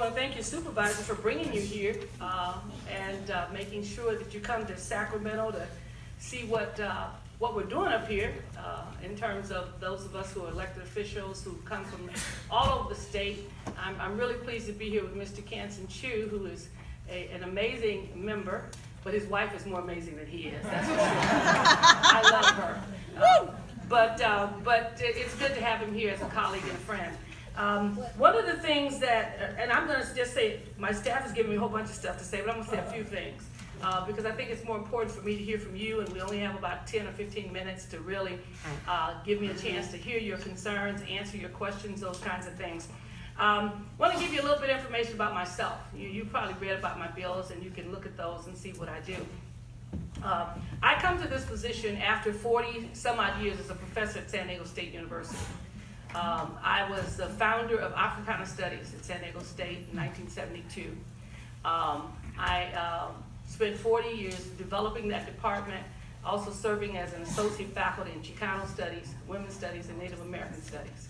want to thank your supervisor for bringing you here and making sure that you come to Sacramento to see what we're doing up here in terms of those of us who are elected officials who come from all over the state. I'm really pleased to be here with Mr. Kansen Chu, who is an amazing member, but his wife is more amazing than he is. That's for sure. I love her. But it's good to have him here as a colleague and a friend. One of the things that, and I'm going to just say, my staff is giving me a whole bunch of stuff to say, but I'm going to say a few things. Because I think it's more important for me to hear from you, and we only have about 10 or 15 minutes to really give me a chance to hear your concerns, answer your questions, those kinds of things. Want to give you a little bit of information about myself. You probably read about my bills, and you can look at those and see what I do. I come to this position after 40 some odd years as a professor at San Diego State University. I was the founder of Africana Studies at San Diego State in 1972. I spent 40 years developing that department, also serving as an associate faculty in Chicano Studies, Women's Studies, and Native American Studies.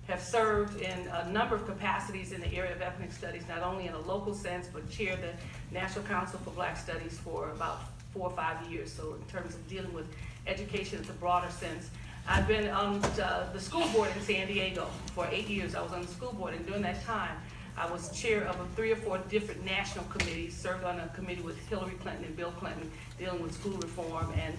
Have served in a number of capacities in the area of ethnic studies, not only in a local sense, but chaired the National Council for Black Studies for about 4 or 5 years. So in terms of dealing with education in the broader sense. I've been on the school board in San Diego for 8 years. I was on the school board, and during that time, I was chair of 3 or 4 different national committees, served on a committee with Hillary Clinton and Bill Clinton, dealing with school reform and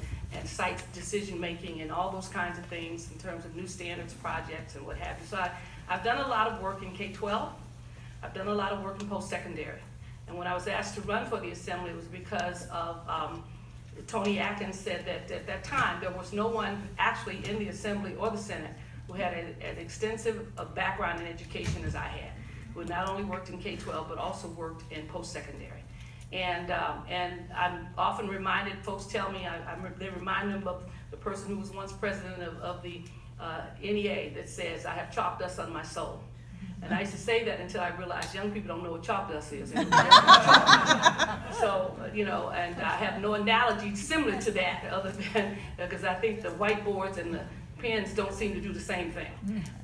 site decision making and all those kinds of things in terms of new standards projects and what have you. So I've done a lot of work in K-12. I've done a lot of work in post-secondary. And when I was asked to run for the assembly, it was because of Tony Atkins said that at that time there was no one actually in the assembly or the Senate who had an extensive background in education as I had, who not only worked in K-12 but also worked in post-secondary. And I'm often reminded, folks tell me, they remind them of the person who was once president of the NEA that says, I have chalk dust on my soul. And I used to say that until I realized young people don't know what chalk dust is. So, and I have no analogy similar to that other than, because I think the whiteboards and the pens don't seem to do the same thing.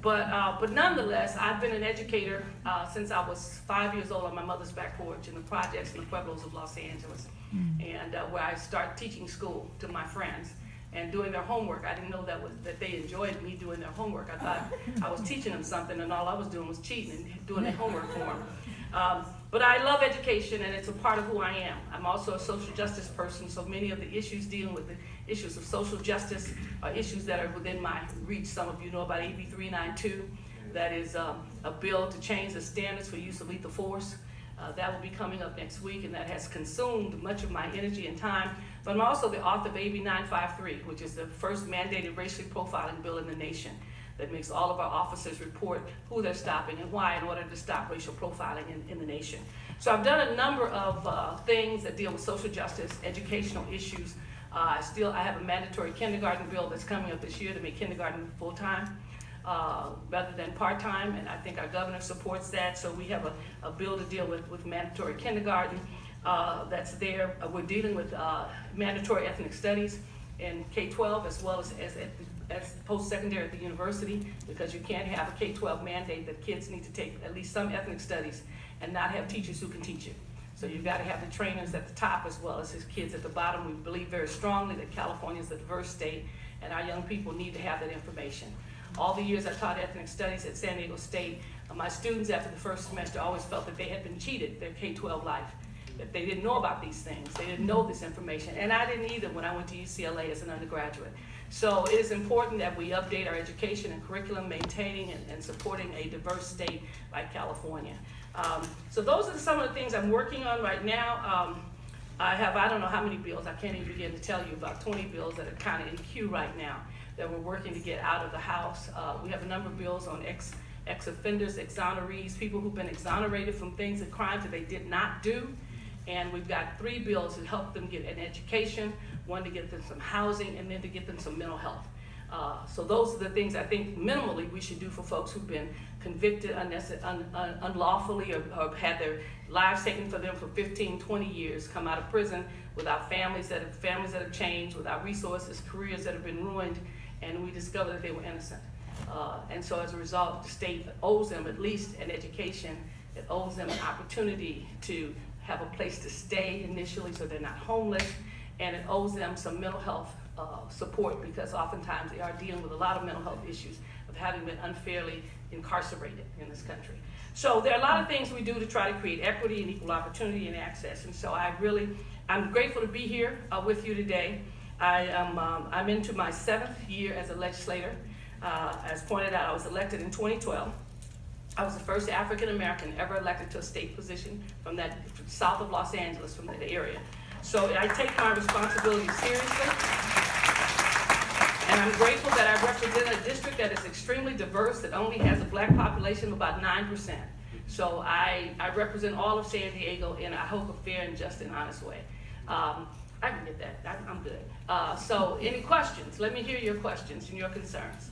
But nonetheless, I've been an educator since I was 5 years old on my mother's back porch in the projects in the pueblos of Los Angeles, and where I started teaching school to my friends and doing their homework. I didn't know that they enjoyed me doing their homework. I thought I was teaching them something, and all I was doing was cheating and doing their homework for them. But I love education, and it's a part of who I am. I'm also a social justice person, so many of the issues dealing with the issues of social justice are issues that are within my reach. Some of you know about AB 392. That is a bill to change the standards for use of lethal force. That will be coming up next week, and that has consumed much of my energy and time. But I'm also the author of AB 953, which is the first mandated racially profiling bill in the nation that makes all of our officers report who they're stopping and why in order to stop racial profiling in the nation. So I've done a number of things that deal with social justice, educational issues. I have a mandatory kindergarten bill that's coming up this year to make kindergarten full-time rather than part-time, and I think our governor supports that. So we have a bill to deal with mandatory kindergarten that's there. We're dealing with mandatory ethnic studies in K-12 as well as post-secondary at the university, because you can't have a K-12 mandate that kids need to take at least some ethnic studies and not have teachers who can teach it. So you've got to have the trainers at the top as well as his kids at the bottom. We believe very strongly that California is a diverse state, and our young people need to have that information. All the years I taught ethnic studies at San Diego State, my students after the first semester always felt that they had been cheated their K-12 life, that they didn't know about these things, they didn't know this information, and I didn't either when I went to UCLA as an undergraduate. So it is important that we update our education and curriculum, maintaining and supporting a diverse state like California. So those are some of the things I'm working on right now. I don't know how many bills, I can't even begin to tell you, about 20 bills that are kind of in queue right now that we're working to get out of the House. We have a number of bills on ex-offenders, exonerees, people who've been exonerated from things and crimes that they did not do. And we've got 3 bills to help them get an education, one to get them some housing, and then to get them some mental health. So those are the things I think minimally we should do for folks who've been convicted unlawfully or had their lives taken from them for 15, 20 years, come out of prison without families that have changed, without resources, careers that have been ruined, and we discovered that they were innocent. And so as a result, the state owes them at least an education It owes them an opportunity to have a place to stay initially so they're not homeless, and it owes them some mental health support, because oftentimes they are dealing with a lot of mental health issues of having been unfairly incarcerated in this country. So there are a lot of things we do to try to create equity and equal opportunity and access, and so I'm grateful to be here with you today. I'm into my 7th year as a legislator. As pointed out, I was elected in 2012. I was the first African American ever elected to a state position from south of Los Angeles, from that area. So I take my responsibility seriously, and I'm grateful that I represent a district that is extremely diverse, that only has a black population of about 9%. So I represent all of San Diego in, I hope, a fair and just and honest way. I can get that. I'm good. So any questions? Let me hear your questions and your concerns.